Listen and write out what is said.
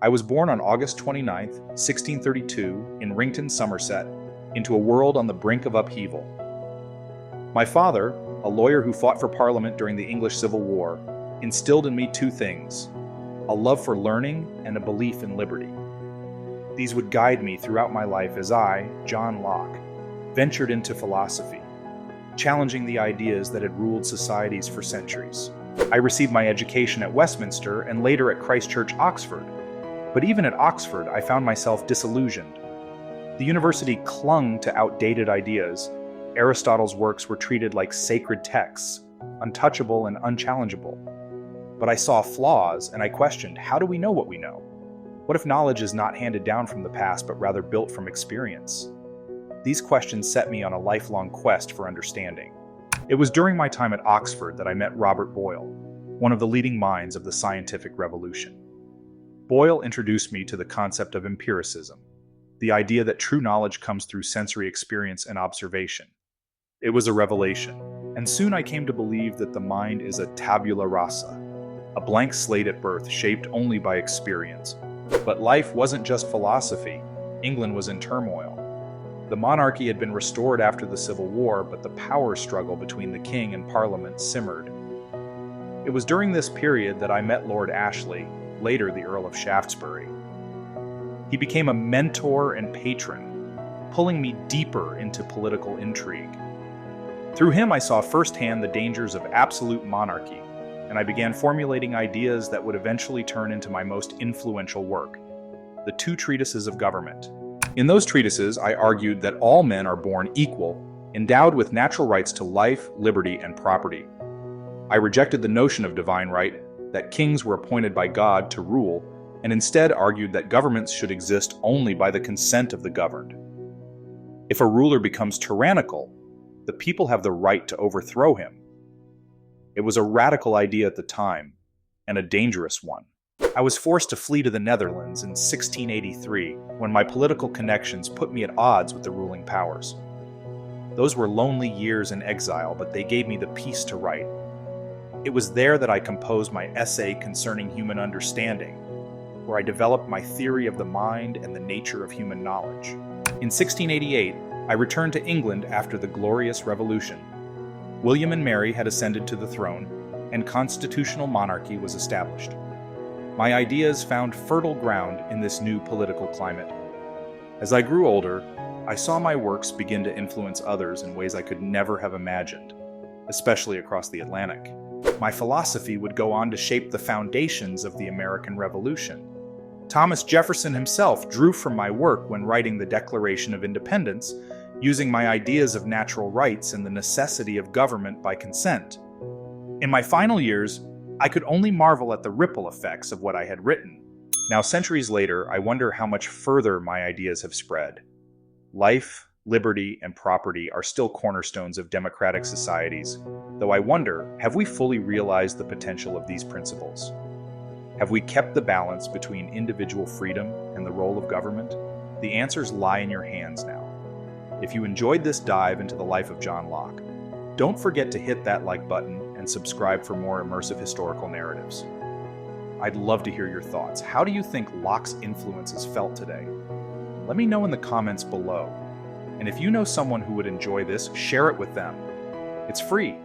I was born on August 29th, 1632, in Rington, Somerset, into a world on the brink of upheaval. My father, a lawyer who fought for Parliament during the English Civil War, instilled in me two things: a love for learning and a belief in liberty. These would guide me throughout my life as I, John Locke, ventured into philosophy, challenging the ideas that had ruled societies for centuries. I received my education at Westminster and later at Christ Church, Oxford. But even at Oxford, I found myself disillusioned. The university clung to outdated ideas. Aristotle's works were treated like sacred texts, untouchable and unchallengeable. But I saw flaws, and I questioned, how do we know what we know? What if knowledge is not handed down from the past, but rather built from experience? These questions set me on a lifelong quest for understanding. It was during my time at Oxford that I met Robert Boyle, one of the leading minds of the scientific revolution. Boyle introduced me to the concept of empiricism, the idea that true knowledge comes through sensory experience and observation. It was a revelation, and soon I came to believe that the mind is a tabula rasa, a blank slate at birth shaped only by experience. But life wasn't just philosophy. England was in turmoil. The monarchy had been restored after the Civil War, but the power struggle between the king and Parliament simmered. It was during this period that I met Lord Ashley, later the Earl of Shaftesbury. He became a mentor and patron, pulling me deeper into political intrigue. Through him, I saw firsthand the dangers of absolute monarchy, and I began formulating ideas that would eventually turn into my most influential work, the two Treatises of Government. In those treatises, I argued that all men are born equal, endowed with natural rights to life, liberty, and property. I rejected the notion of divine right, that kings were appointed by God to rule, and instead argued that governments should exist only by the consent of the governed. If a ruler becomes tyrannical, the people have the right to overthrow him. It was a radical idea at the time, and a dangerous one. I was forced to flee to the Netherlands in 1683 when my political connections put me at odds with the ruling powers. Those were lonely years in exile, but they gave me the peace to write. It was there that I composed my essay concerning human understanding, where I developed my theory of the mind and the nature of human knowledge. In 1688, I returned to England after the Glorious Revolution. William and Mary had ascended to the throne, and constitutional monarchy was established. My ideas found fertile ground in this new political climate. As I grew older, I saw my works begin to influence others in ways I could never have imagined, especially across the Atlantic. My philosophy would go on to shape the foundations of the American Revolution. Thomas Jefferson himself drew from my work when writing the Declaration of Independence, using my ideas of natural rights and the necessity of government by consent. In my final years, I could only marvel at the ripple effects of what I had written. Now, centuries later, I wonder how much further my ideas have spread. Life, liberty, and property are still cornerstones of democratic societies, though I wonder, have we fully realized the potential of these principles? Have we kept the balance between individual freedom and the role of government? The answers lie in your hands now. If you enjoyed this dive into the life of John Locke, don't forget to hit that like button and subscribe for more immersive historical narratives. I'd love to hear your thoughts. How do you think Locke's influence is felt today? Let me know in the comments below. And if you know someone who would enjoy this, share it with them. It's free.